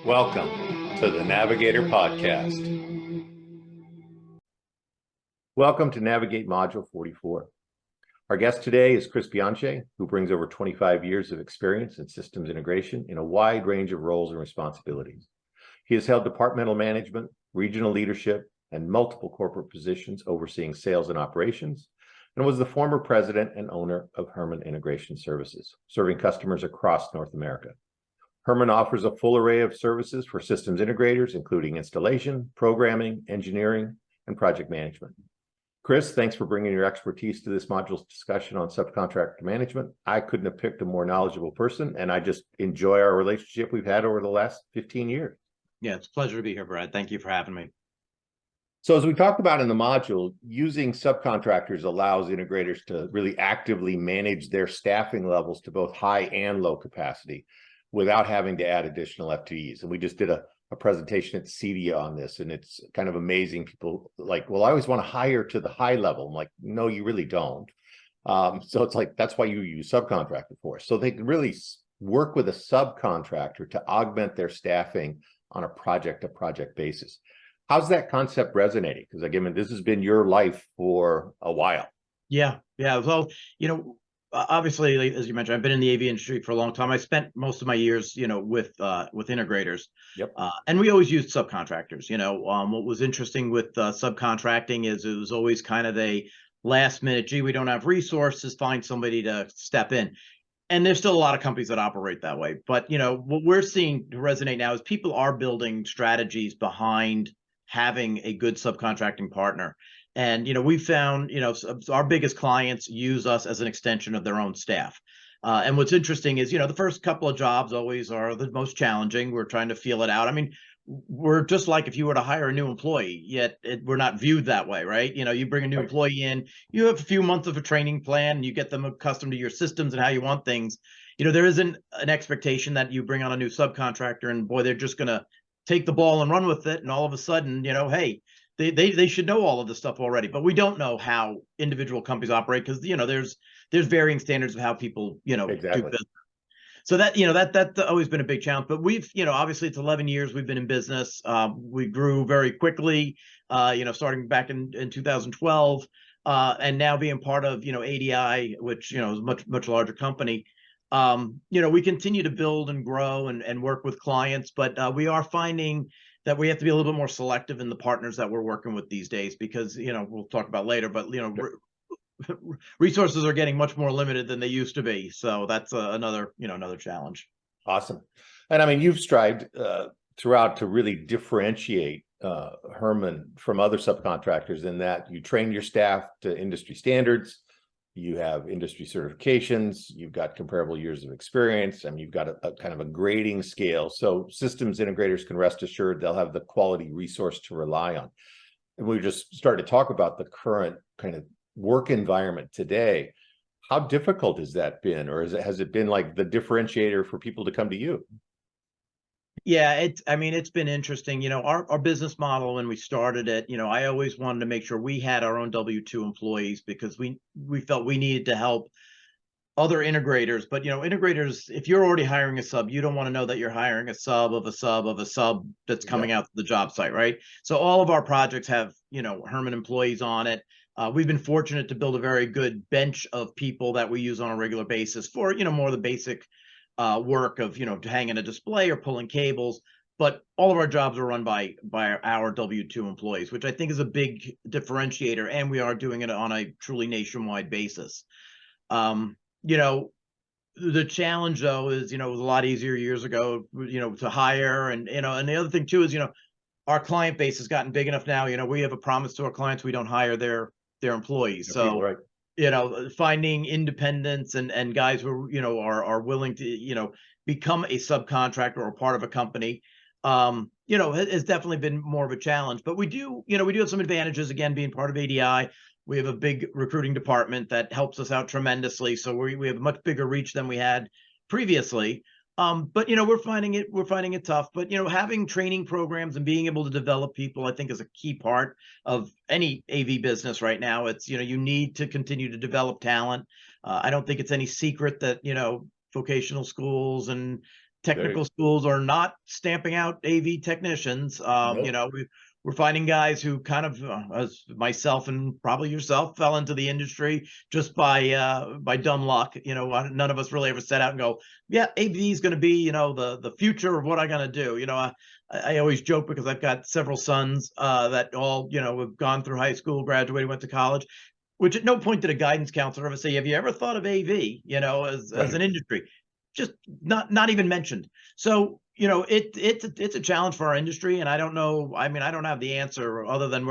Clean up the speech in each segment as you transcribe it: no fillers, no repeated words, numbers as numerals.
Welcome to the Navigator podcast. Welcome to Navigate Module 44. Our guest today is Chris Bianchet, who brings over 25 years of experience in systems integration in a wide range of roles and responsibilities. He has held departmental management, regional leadership, and multiple corporate positions overseeing sales and operations, and was the former president and owner of Herman Integration Services, serving customers across North America. Herman offers a full array of services for systems integrators, including installation, programming, engineering, and project management. Chris, thanks for bringing your expertise to this module's discussion on subcontractor management. I couldn't have picked a more knowledgeable person, and I just enjoy our relationship we've had over the last 15 years. Yeah, it's a pleasure to be here, Brad. Thank you for having me. So as we talked about in the module, using subcontractors allows integrators to really actively manage their staffing levels to both high and low capacity without having to add additional FTEs. And we just did a presentation at CEDIA on this, and it's kind of amazing. People like, well, I always want to hire to the high level. I'm like, no, you really don't. So it's like, that's why you use subcontractor for. So they can really work with a subcontractor to augment their staffing on a project-to-project basis. How's that concept resonating? Because again, this has been your life for a while. Yeah. Well, obviously, as you mentioned, I've been in the AV industry for a long time. I spent most of my years, with integrators. Yep. And we always used subcontractors. What was interesting with subcontracting is it was always kind of a last minute, gee, we don't have resources, find somebody to step in. And there's still a lot of companies that operate that way. But, what we're seeing to resonate now is people are building strategies behind having a good subcontracting partner. And, we found, our biggest clients use us as an extension of their own staff. And what's interesting is, the first couple of jobs always are the most challenging. We're trying to feel it out. I mean, we're just like if you were to hire a new employee, yet we're not viewed that way, right? You bring a new employee in, you have a few months of a training plan, and you get them accustomed to your systems and how you want things. There isn't an expectation that you bring on a new subcontractor and boy, they're just going to take the ball and run with it. And all of a sudden, hey, they should know all of this stuff already, but we don't know how individual companies operate because, there's varying standards of how people, Exactly. do business. So that's always been a big challenge, but we've, obviously it's 11 years we've been in business. We grew very quickly, starting back in 2012, and now being part of, ADI, which, is a much larger company. We continue to build and grow and work with clients, but we are finding that we have to be a little bit more selective in the partners that we're working with these days because, we'll talk about later, but, resources are getting much more limited than they used to be. So that's another challenge. Awesome. And I mean, you've strived throughout to really differentiate Herman from other subcontractors in that you train your staff to industry standards, you have industry certifications, you've got comparable years of experience, and you've got a kind of a grading scale. So systems integrators can rest assured they'll have the quality resource to rely on. And we just started to talk about the current kind of work environment today. How difficult has that been, or has it been like the differentiator for people to come to you? Yeah, it's been interesting. Our business model when we started it, I always wanted to make sure we had our own W-2 employees because we felt we needed to help other integrators. But integrators, if you're already hiring a sub, you don't want to know that you're hiring a sub of a sub of a sub that's coming out to the job site, right? So all of our projects have Herman employees on it. We've been fortunate to build a very good bench of people that we use on a regular basis for, more of the basic work of, hanging a display or pulling cables. But all of our jobs are run by our W-2 employees, which I think is a big differentiator. And we are doing it on a truly nationwide basis. The challenge, though, is, it was a lot easier years ago, to hire. And the other thing, too, is, our client base has gotten big enough now. We have a promise to our clients we don't hire their employees. So, right. Finding independents and guys who, are willing to, become a subcontractor or part of a company, has definitely been more of a challenge. But we do have some advantages, again, being part of ADI. We have a big recruiting department that helps us out tremendously. So we have a much bigger reach than we had previously. But we're finding it tough. But having training programs and being able to develop people, I think, is a key part of any AV business right now. It's you need to continue to develop talent. I don't think it's any secret that vocational schools and technical schools are not stamping out AV technicians. Nope. We're finding guys who kind of, as myself and probably yourself, fell into the industry just by dumb luck. None of us really ever set out and go, yeah, AV is going to be, the future of what I'm going to do. I always joke because I've got several sons that all, have gone through high school, graduated, went to college, which at no point did a guidance counselor ever say, have you ever thought of AV, as an industry? Just not even mentioned. So, it's a challenge for our industry. And I don't know, I mean, I don't have the answer other than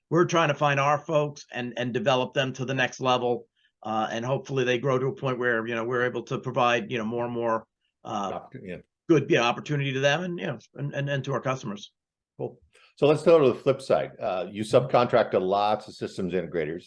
we're trying to find our folks and develop them to the next level. And hopefully they grow to a point where, we're able to provide, more and more good opportunity to them and to our customers. Cool. So let's go to the flip side. You subcontract to lots of systems integrators.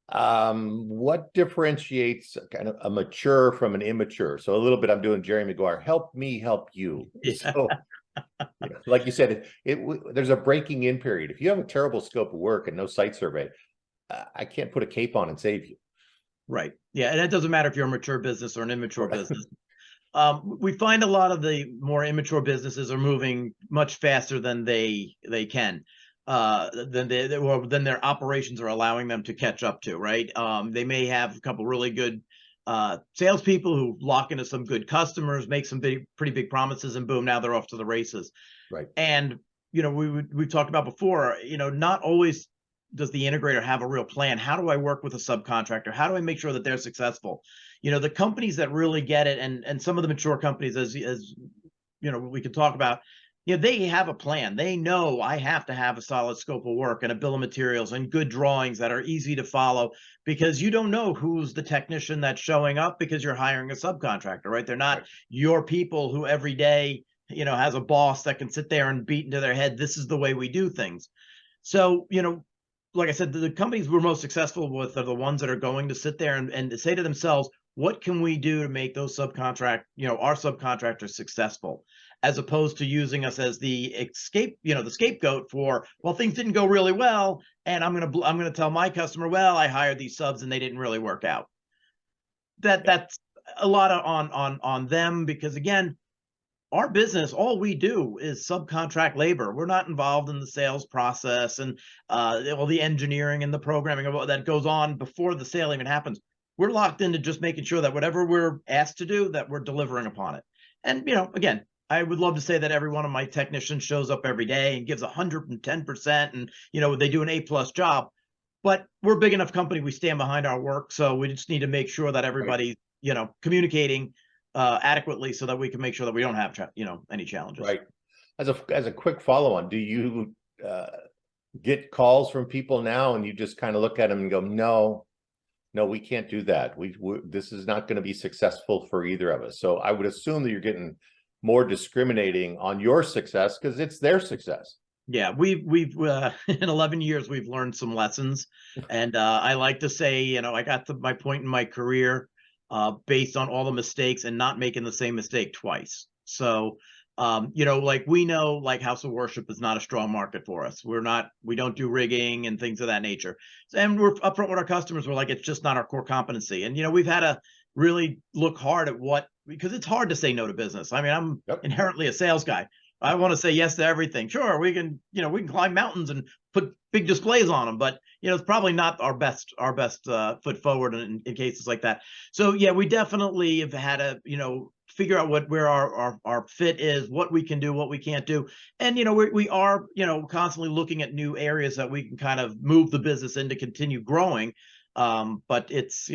What differentiates kind of a mature from an immature? So a little bit, I'm doing Jerry Maguire, help me help you. Yeah. So, like you said, there's a breaking in period. If you have a terrible scope of work and no site survey, I can't put a cape on and save you. Right. Yeah. And it doesn't matter if you're a mature business or an immature business. We find a lot of the more immature businesses are moving much faster than they can. Than their operations are allowing them to catch up to, right? They may have a couple really good salespeople who lock into some good customers, make some pretty big promises, and boom, now they're off to the races. Right. And we've talked about before, not always does the integrator have a real plan. How do I work with a subcontractor? How do I make sure that they're successful? The companies that really get it, and some of the mature companies, as we can talk about, they have a plan. They know I have to have a solid scope of work and a bill of materials and good drawings that are easy to follow, because you don't know who's the technician that's showing up because you're hiring a subcontractor, right? They're not your people who every day, has a boss that can sit there and beat into their head, this is the way we do things. So, like I said, the companies we're most successful with are the ones that are going to sit there and say to themselves, what can we do to make those our subcontractors successful, as opposed to using us as the scapegoat for, well, things didn't go really well, and I'm gonna tell my customer, well, I hired these subs and they didn't really work out. That's a lot on them, because again, our business, all we do is subcontract labor. We're not involved in the sales process and all the engineering and the programming that goes on before the sale even happens. We're locked into just making sure that whatever we're asked to do, that we're delivering upon it. And, again, I would love to say that every one of my technicians shows up every day and gives 110% and, they do an A+ job. But we're a big enough company, we stand behind our work. So we just need to make sure that everybody's, communicating adequately so that we can make sure that we don't have, any challenges. Right. As a quick follow on, do you get calls from people now and you just kind of look at them and go, no, we can't do that. This is not going to be successful for either of us. So I would assume that you're getting more discriminating on your success because it's their success. Yeah, we've in 11 years, we've learned some lessons. And I like to say, I got to my point in my career based on all the mistakes and not making the same mistake twice. So, like we know, like House of Worship is not a strong market for us. We don't do rigging and things of that nature. And we're upfront with our customers. We're like, it's just not our core competency. And, we've had to really look hard at because it's hard to say no to business. I mean, I'm inherently a sales guy. I want to say yes to everything. Sure, we can climb mountains and put big displays on them, but it's probably not our best foot forward in cases like that. So yeah, we definitely have had to figure out where our fit is, what we can do, what we can't do, and we are constantly looking at new areas that we can kind of move the business in to continue growing. But it's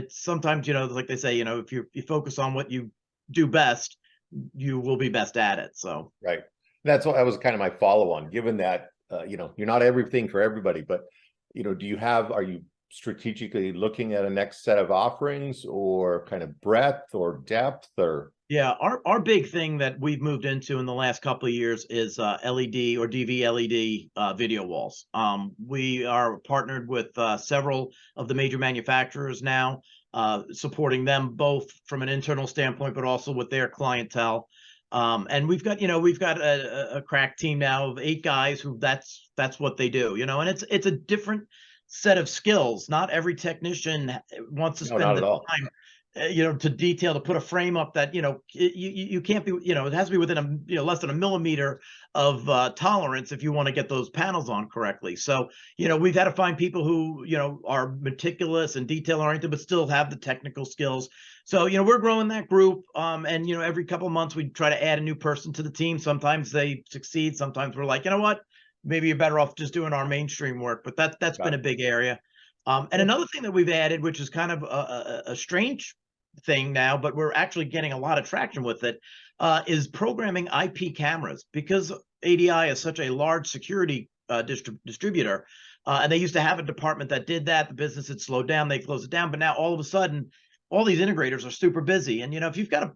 sometimes like they say, if you focus on what you do best, you will be best at it. So right, that was kind of my follow on, given that you're not everything for everybody, but are you strategically looking at a next set of offerings, or kind of breadth or depth? Or yeah, our big thing that we've moved into in the last couple of years is LED or DV LED video walls. We are partnered with several of the major manufacturers now, supporting them both from an internal standpoint, but also with their clientele. And we've got a crack team now of 8 guys who that's what they do, and it's a different set of skills. Not every technician wants to spend the time to detail, to put a frame up that, you can't be, it has to be within less than a millimeter of tolerance if you want to get those panels on correctly. So, we've had to find people who, are meticulous and detail oriented, but still have the technical skills. So, we're growing that group. And, every couple of months we try to add a new person to the team. Sometimes they succeed. Sometimes we're like, you know what, maybe you're better off just doing our mainstream work, but that's been a big area. And another thing that we've added, which is kind of a strange thing now, but we're actually getting a lot of traction with it, is programming IP cameras, because ADI is such a large security distributor, and they used to have a department that did that. The business had slowed down, they closed it down, but now all of a sudden, all these integrators are super busy. And if you've got to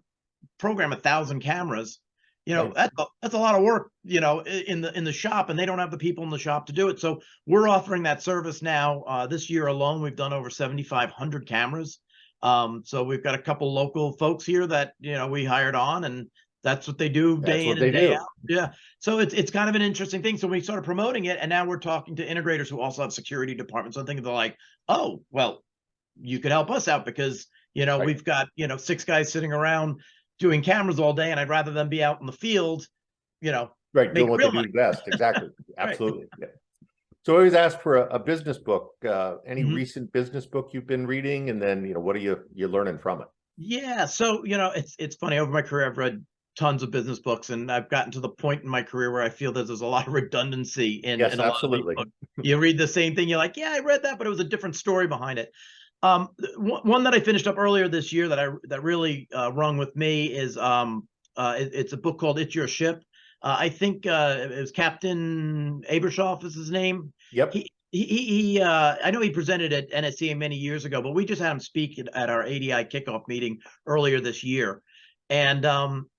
program 1,000 cameras, that's a lot of work, in the shop, and they don't have the people in the shop to do it. So we're offering that service now. This year alone, we've done over 7,500 cameras. So we've got a couple local folks here that, we hired on, and that's what they do day in and day out. Yeah. So it's kind of an interesting thing. So we started promoting it, and now we're talking to integrators who also have security departments. So I think they're like, oh, well, you could help us out because, we've got, 6 guys sitting around doing cameras all day, and I'd rather them be out in the field, right, doing what they do best. Exactly. Absolutely. Right. Yeah. So I always ask for a business book. Any recent business book you've been reading, and then what are you learning from it? Yeah, so it's funny. Over my career, I've read tons of business books, and I've gotten to the point in my career where I feel that there's a lot of redundancy in a lot of these books. You read the same thing, you're like, yeah, I read that, but it was a different story behind it. One that I finished up earlier this year that really rung with me is it's a book called "It's Your Ship." I think it was Captain Abershoff is his name. Yep. He I know he presented at NSCA many years ago, but we just had him speak at our ADI kickoff meeting earlier this year. And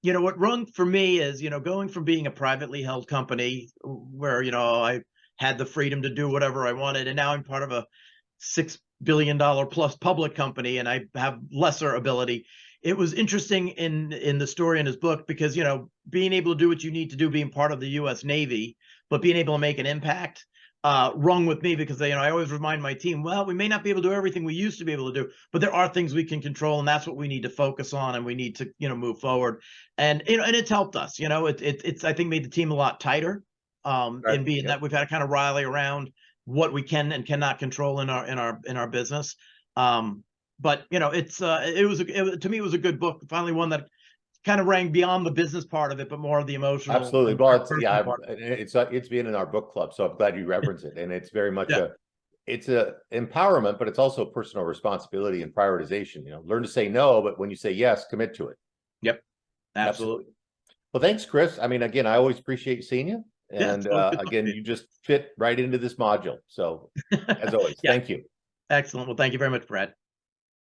what rung for me is going from being a privately held company where I had the freedom to do whatever I wanted, and now I'm part of a $6 billion plus public company, and I have lesser ability. It was interesting in the story in his book because being able to do what you need to do, being part of the U.S. Navy, but being able to make an impact rung with me, because I always remind my team, well, we may not be able to do everything we used to be able to do, but there are things we can control, and that's what we need to focus on, and we need to move forward. And and it's helped us. It's I think made the team a lot tighter, in being that we've had to kind of rally around what we can and cannot control in our business. But to me it was a good book. Finally, one that kind of rang beyond the business part of it, but more of the emotional. Absolutely. Well, it's been in our book club, so I'm glad you reference it. And it's very much it's a empowerment, but it's also personal responsibility and prioritization. Learn to say no, but when you say yes, commit to it. Yep. Absolutely. Well, thanks, Chris. I mean, again, I always appreciate seeing you. And again, you just fit right into this module. So as always, thank you. Excellent. Well, thank you very much, Brad.